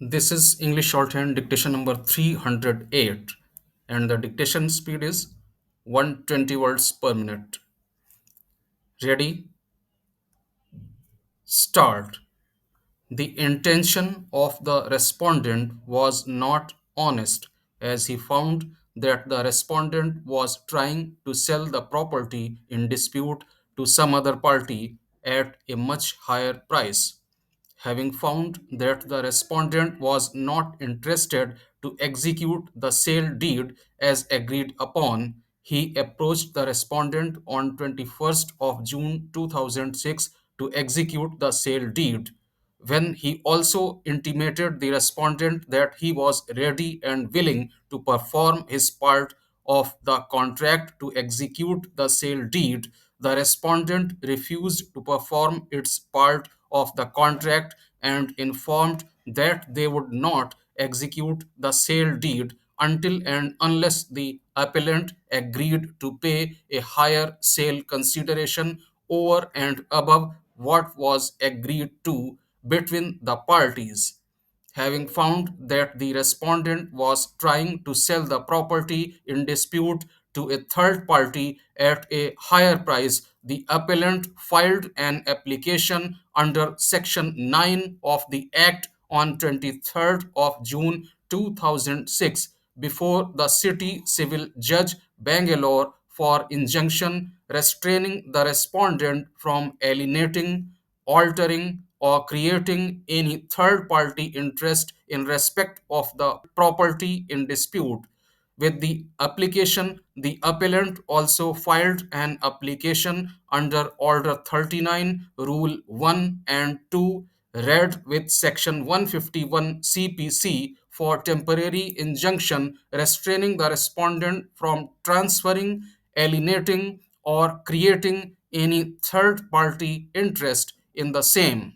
This is English Shorthand Dictation number 308, and the dictation speed is 120 words per minute. Ready? Start. The intention of the respondent was not honest, as he found that the respondent was trying to sell the property in dispute to some other party at a much higher price. Having found that the respondent was not interested to execute the sale deed as agreed upon, he approached the respondent on 21st of June 2006 to execute the sale deed. When he also intimated the respondent that he was ready and willing to perform his part of the contract to execute the sale deed, the respondent refused to perform its part of the contract and informed that they would not execute the sale deed until and unless the appellant agreed to pay a higher sale consideration over and above what was agreed to between the parties. Having found that the respondent was trying to sell the property in dispute to a third party at a higher price, the appellant filed an application under Section 9 of the Act on 23rd of June 2006 before the City Civil Judge Bangalore for injunction restraining the respondent from alienating, altering, or creating any third party interest in respect of the property in dispute. With the application, the appellant also filed an application under Order 39, Rule 1 and 2, read with Section 151 CPC for temporary injunction restraining the respondent from transferring, alienating, or creating any third party interest in the same.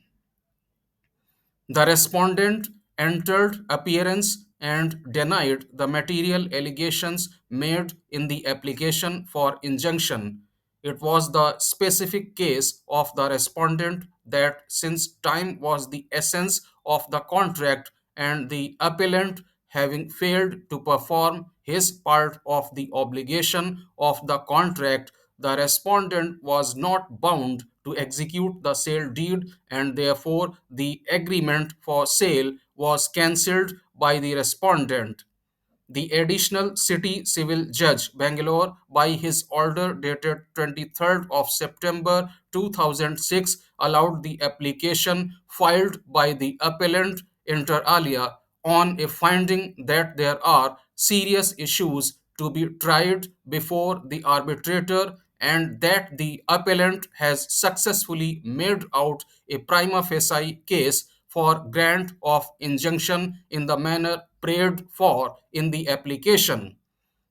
The respondent entered appearance and denied the material allegations made in the application for injunction. It was the specific case of the respondent that, since time was the essence of the contract and the appellant having failed to perform his part of the obligation of the contract, the respondent was not bound to execute the sale deed, and therefore the agreement for sale was cancelled by the respondent. The additional city civil judge Bangalore, by his order dated 23rd of September 2006, allowed the application filed by the appellant inter alia on a finding that there are serious issues to be tried before the arbitrator and that the appellant has successfully made out a prima facie case for grant of injunction in the manner prayed for in the application.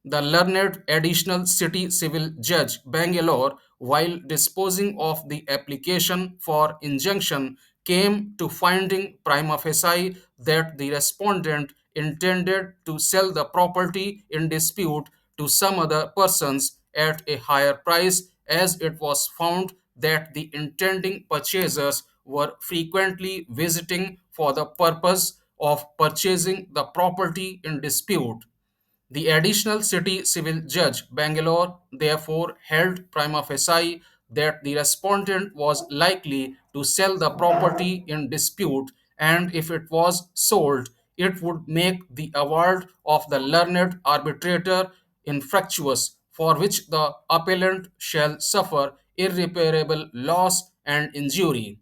The learned additional city civil judge Bangalore, while disposing of the application for injunction, came to finding prima facie that the respondent intended to sell the property in dispute to some other persons at a higher price, as it was found that the intending purchasers were frequently visiting for the purpose of purchasing the property in dispute. The additional city civil judge Bangalore therefore held prima facie that the respondent was likely to sell the property in dispute, and if it was sold, it would make the award of the learned arbitrator infructuous, for which the appellant shall suffer irreparable loss and injury.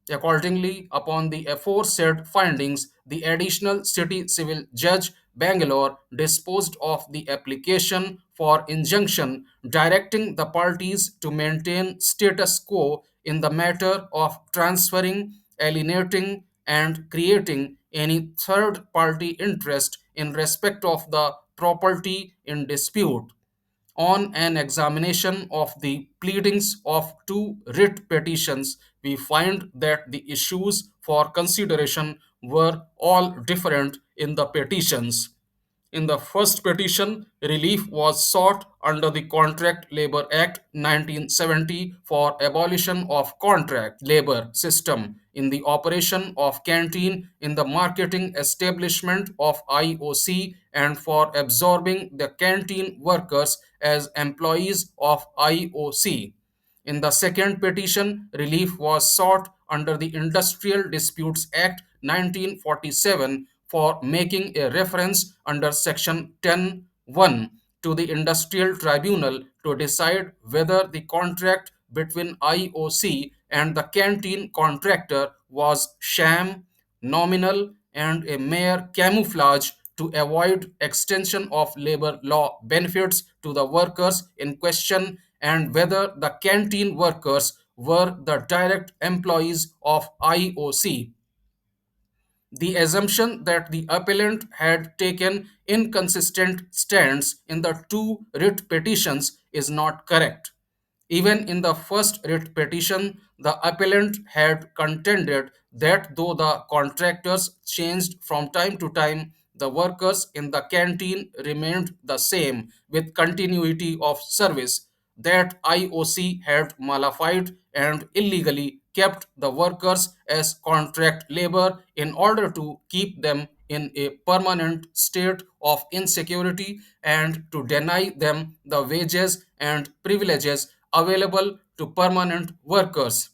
Accordingly, upon the aforesaid findings, the additional city civil judge Bangalore disposed of the application for injunction, directing the parties to maintain status quo in the matter of transferring, alienating, and creating any third party interest in respect of the property in dispute. On an examination of the pleadings of two writ petitions, we find that the issues for consideration were all different in the petitions. In the first petition, relief was sought under the Contract Labor Act 1970 for abolition of contract labor system in the operation of canteen in the marketing establishment of IOC and for absorbing the canteen workers as employees of IOC. In the second petition, relief was sought under the Industrial Disputes Act 1947 for making a reference under Section 10(1) to the Industrial Tribunal to decide whether the contract between IOC and the canteen contractor was sham, nominal, and a mere camouflage to avoid extension of labor law benefits to the workers in question and whether the canteen workers were the direct employees of IOC. The assumption that the appellant had taken inconsistent stands in the two writ petitions is not correct. Even in the first writ petition, the appellant had contended that though the contractors changed from time to time, the workers in the canteen remained the same with continuity of service, that IOC had mollified and illegally kept the workers as contract labor in order to keep them in a permanent state of insecurity and to deny them the wages and privileges available to permanent workers,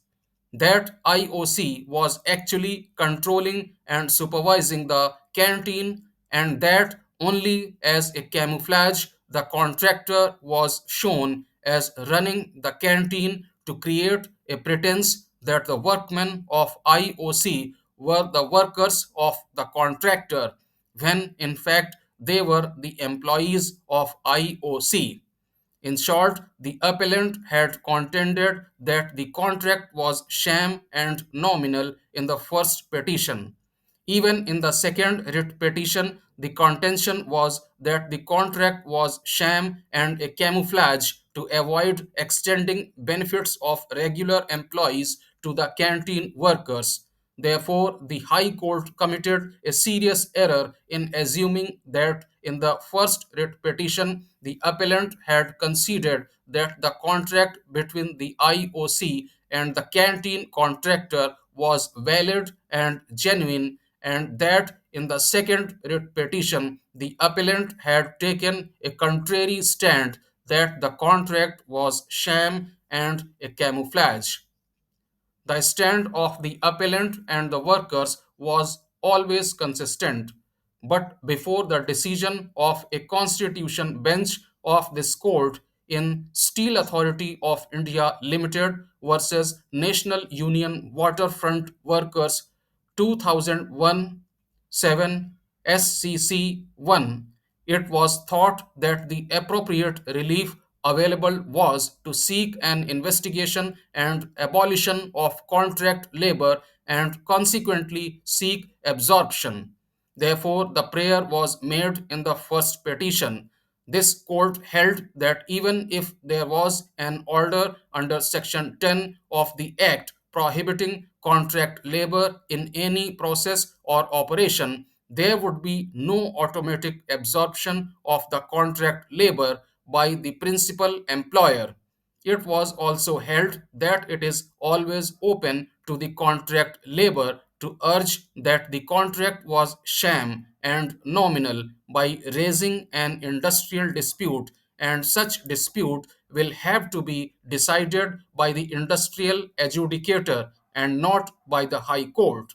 that IOC was actually controlling and supervising the canteen, and that only as a camouflage the contractor was shown as running the canteen to create a pretense that the workmen of IOC were the workers of the contractor, when in fact they were the employees of IOC. In short, the appellant had contended that the contract was sham and nominal in the first petition. Even in the second writ petition, the contention was that the contract was sham and a camouflage to avoid extending benefits of regular employees to the canteen workers. Therefore, the High Court committed a serious error in assuming that in the first writ petition, the appellant had conceded that the contract between the IOC and the canteen contractor was valid and genuine, and that in the second writ petition, the appellant had taken a contrary stand that the contract was sham and a camouflage. The stand of the appellant and the workers was always consistent. But before the decision of a constitution bench of this court in Steel Authority of India Limited versus National Union Waterfront Workers 2001 7 SCC 1, it was thought that the appropriate relief available was to seek an investigation and abolition of contract labor and consequently seek absorption. Therefore, the prayer was made in the first petition. This court held that even if there was an order under Section 10 of the Act prohibiting contract labor in any process or operation, there would be no automatic absorption of the contract labor by the principal employer. It was also held that it is always open to the contract labor to urge that the contract was sham and nominal by raising an industrial dispute, and such dispute will have to be decided by the industrial adjudicator and not by the High Court.